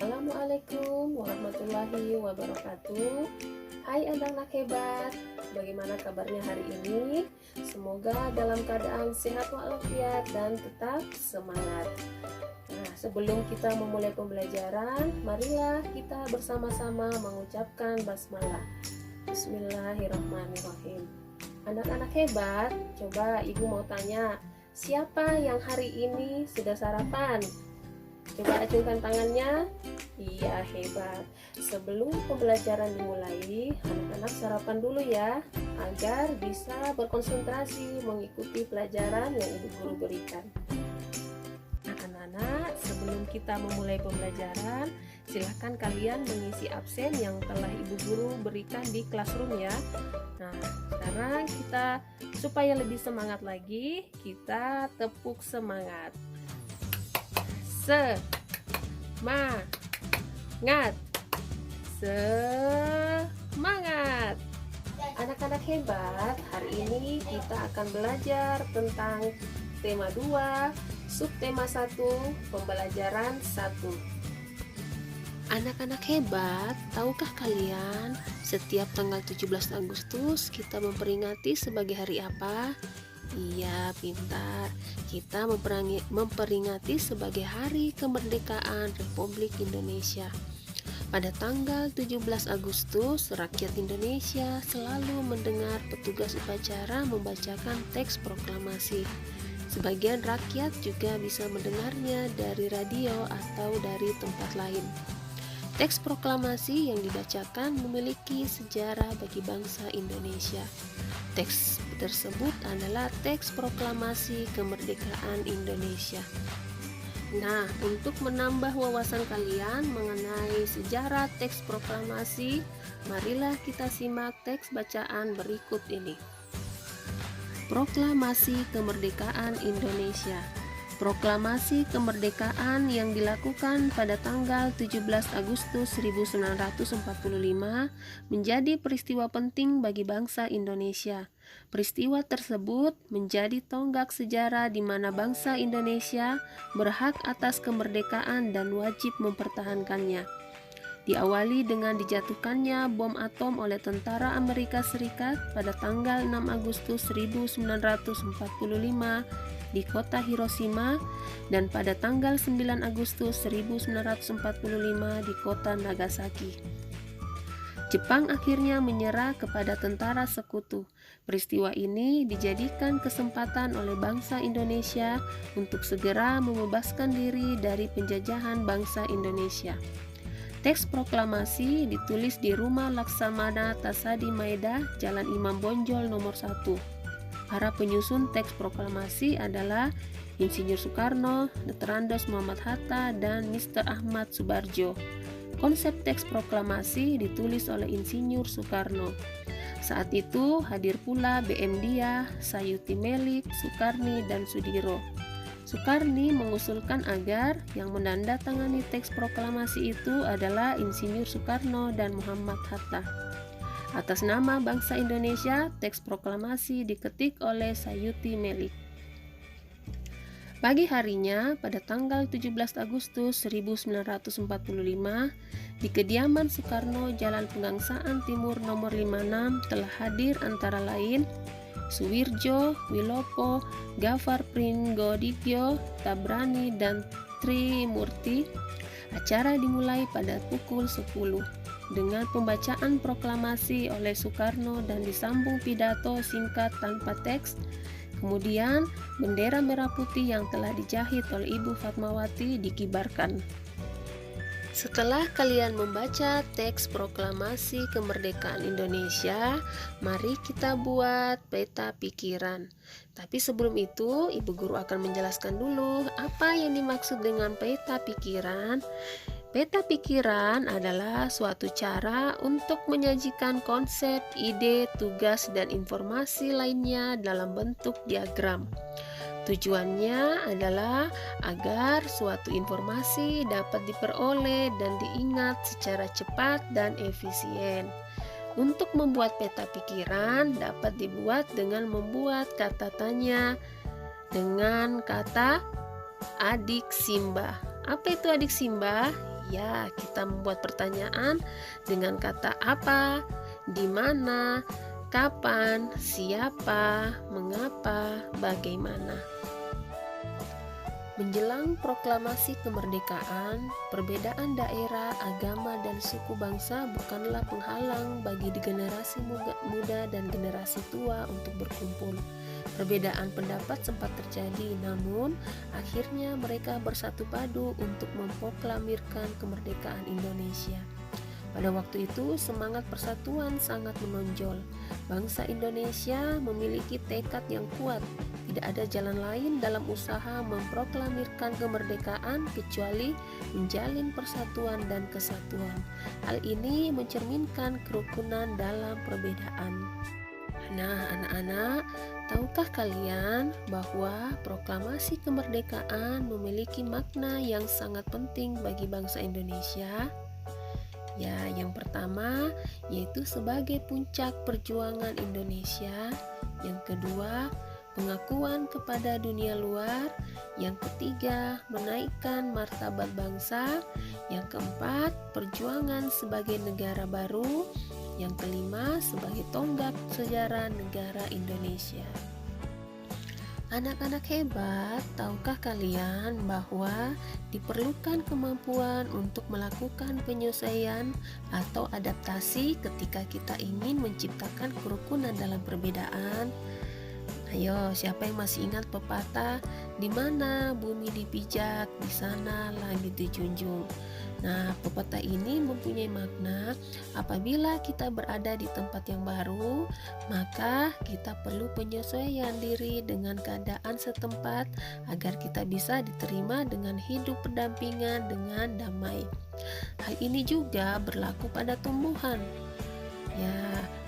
Assalamualaikum warahmatullahi wabarakatuh. Hai anak-anak hebat, bagaimana kabarnya hari ini? Semoga dalam keadaan sehat walafiat dan tetap semangat. Nah, sebelum kita memulai pembelajaran, marilah kita bersama-sama mengucapkan basmalah. Bismillahirrahmanirrahim. Anak-anak hebat, coba ibu mau tanya, siapa yang hari ini sudah sarapan? Coba acungkan tangannya. Iya, hebat. Sebelum pembelajaran dimulai, anak-anak sarapan dulu ya, agar bisa berkonsentrasi mengikuti pelajaran yang ibu guru berikan. Nah, anak-anak, sebelum kita memulai pembelajaran, silahkan kalian mengisi absen yang telah ibu guru berikan di classroom ya. Nah, sekarang kita supaya lebih semangat lagi, kita tepuk semangat. Semangat. Anak-anak hebat, hari ini kita akan belajar tentang tema 2, subtema 1, pembelajaran 1. Anak-anak hebat, tahukah kalian setiap tanggal 17 Agustus kita memperingati sebagai hari apa? Iya, pintar. Kita memperingati sebagai Hari Kemerdekaan Republik Indonesia. Pada tanggal 17 Agustus, rakyat Indonesia selalu mendengar petugas upacara membacakan teks proklamasi. Sebagian rakyat juga bisa mendengarnya dari radio atau dari tempat lain. Teks proklamasi yang dibacakan memiliki sejarah bagi bangsa Indonesia. Teks tersebut adalah teks proklamasi kemerdekaan Indonesia. Nah, untuk menambah wawasan kalian mengenai sejarah teks proklamasi, marilah kita simak teks bacaan berikut ini. Proklamasi Kemerdekaan Indonesia. Proklamasi kemerdekaan yang dilakukan pada tanggal 17 Agustus 1945 menjadi peristiwa penting bagi bangsa Indonesia. Peristiwa tersebut menjadi tonggak sejarah di mana bangsa Indonesia berhak atas kemerdekaan dan wajib mempertahankannya. Diawali dengan dijatuhkannya bom atom oleh tentara Amerika Serikat pada tanggal 6 Agustus 1945 di kota Hiroshima dan pada tanggal 9 Agustus 1945 di kota Nagasaki. Jepang akhirnya menyerah kepada tentara sekutu. Peristiwa ini dijadikan kesempatan oleh bangsa Indonesia untuk segera membebaskan diri dari penjajahan bangsa Indonesia. Teks proklamasi ditulis di Rumah Laksamana Tasadi Maeda, Jalan Imam Bonjol nomor 1. Para penyusun teks proklamasi adalah Insinyur Soekarno, Dr. Andos Muhammad Hatta, dan Mr. Ahmad Subarjo. Konsep teks proklamasi ditulis oleh Insinyur Soekarno. Saat itu hadir pula BM Dia, Sayuti Melik, Soekarni, dan Sudiro. Soekarni mengusulkan agar yang menandatangani teks proklamasi itu adalah Insinyur Soekarno dan Muhammad Hatta. Atas nama bangsa Indonesia, teks proklamasi diketik oleh Sayuti Melik. Pagi harinya, pada tanggal 17 Agustus 1945, di kediaman Soekarno, Jalan Pegangsaan Timur nomor 56 telah hadir antara lain Suwirjo, Wilopo, Gafar Pringgodityo, Tabrani, dan Trimurti. Acara dimulai pada pukul 10 dengan pembacaan proklamasi oleh Soekarno dan disambung pidato singkat tanpa teks. Kemudian bendera merah putih yang telah dijahit oleh Ibu Fatmawati dikibarkan. Setelah kalian membaca teks proklamasi kemerdekaan Indonesia, mari kita buat peta pikiran. Tapi sebelum itu, Ibu Guru akan menjelaskan dulu apa yang dimaksud dengan peta pikiran. Peta pikiran adalah suatu cara untuk menyajikan konsep, ide, tugas, dan informasi lainnya dalam bentuk diagram. Tujuannya adalah agar suatu informasi dapat diperoleh dan diingat secara cepat dan efisien. Untuk membuat peta pikiran dapat dibuat dengan membuat kata tanya dengan kata adik Simba. Apa itu adik Simba? Ya, kita membuat pertanyaan dengan kata apa, di mana, kapan, siapa, mengapa, bagaimana. Menjelang proklamasi kemerdekaan, perbedaan daerah, agama, dan suku bangsa bukanlah penghalang bagi generasi muda dan generasi tua untuk berkumpul. Perbedaan pendapat sempat terjadi, namun akhirnya mereka bersatu padu untuk memproklamirkan kemerdekaan Indonesia. Pada waktu itu, semangat persatuan sangat menonjol. Bangsa Indonesia memiliki tekad yang kuat. Tidak ada jalan lain dalam usaha memproklamirkan kemerdekaan kecuali menjalin persatuan dan kesatuan. Hal ini mencerminkan kerukunan dalam perbedaan. Nah, anak-anak, tahukah kalian bahwa proklamasi kemerdekaan memiliki makna yang sangat penting bagi bangsa Indonesia? Ya, yang pertama yaitu sebagai puncak perjuangan Indonesia. Yang kedua, pengakuan kepada dunia luar. Yang ketiga, menaikkan martabat bangsa. Yang keempat, perjuangan sebagai negara baru. Yang kelima, sebagai tonggak sejarah negara Indonesia. Anak-anak hebat, tahukah kalian bahwa diperlukan kemampuan untuk melakukan penyesuaian atau adaptasi ketika kita ingin menciptakan kerukunan dalam perbedaan? Ayo, siapa yang masih ingat pepatah, di mana bumi dipijak, di sana langit dijunjung? Nah, pepatah ini mempunyai makna apabila kita berada di tempat yang baru, maka kita perlu penyesuaian diri dengan keadaan setempat agar kita bisa diterima dengan hidup berdampingan dengan damai. Hal ini juga berlaku pada tumbuhan. Ya,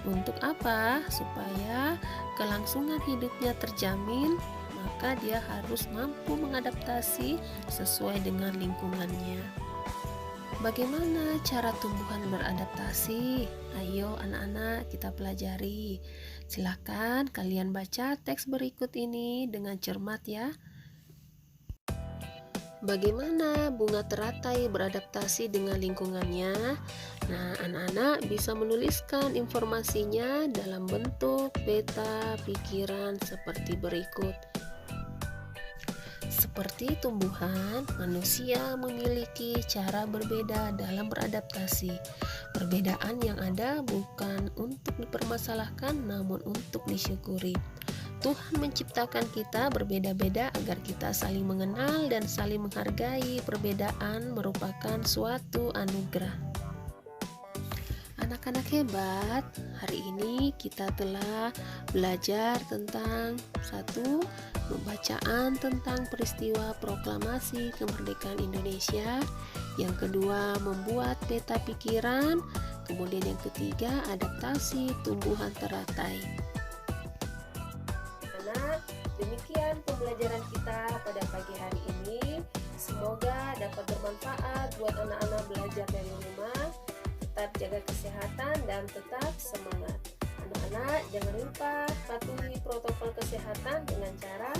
untuk apa? Supaya kelangsungan hidupnya terjamin, maka dia harus mampu mengadaptasi sesuai dengan lingkungannya. Bagaimana cara tumbuhan beradaptasi? Ayo anak-anak kita pelajari. Silakan kalian baca teks berikut ini dengan cermat ya. Bagaimana bunga teratai beradaptasi dengan lingkungannya? Nah, anak-anak bisa menuliskan informasinya dalam bentuk peta pikiran seperti berikut. Seperti tumbuhan, manusia memiliki cara berbeda dalam beradaptasi. Perbedaan yang ada bukan untuk dipermasalahkan, namun untuk disyukuri. Tuhan menciptakan kita berbeda-beda agar kita saling mengenal dan saling menghargai. Perbedaan merupakan suatu anugerah. Anak-anak hebat, hari ini kita telah belajar tentang satu, pembacaan tentang peristiwa proklamasi kemerdekaan Indonesia. Yang kedua, membuat peta pikiran. Kemudian yang ketiga, adaptasi tumbuhan teratai. Anak, demikian pembelajaran kita pada pagi hari ini. Semoga dapat bermanfaat buat anak-anak belajar dari rumah. Tetap jaga kesehatan dan tetap semangat. Anak-anak, jangan lupa patuhi protokol kesehatan dengan cara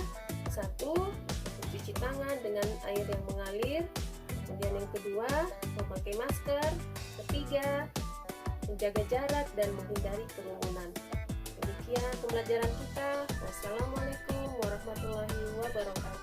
1. Mencuci tangan dengan air yang mengalir. Kemudian yang kedua, memakai masker. Ketiga, menjaga jarak dan menghindari kerumunan. Demikian pembelajaran kita. Wassalamualaikum warahmatullahi wabarakatuh.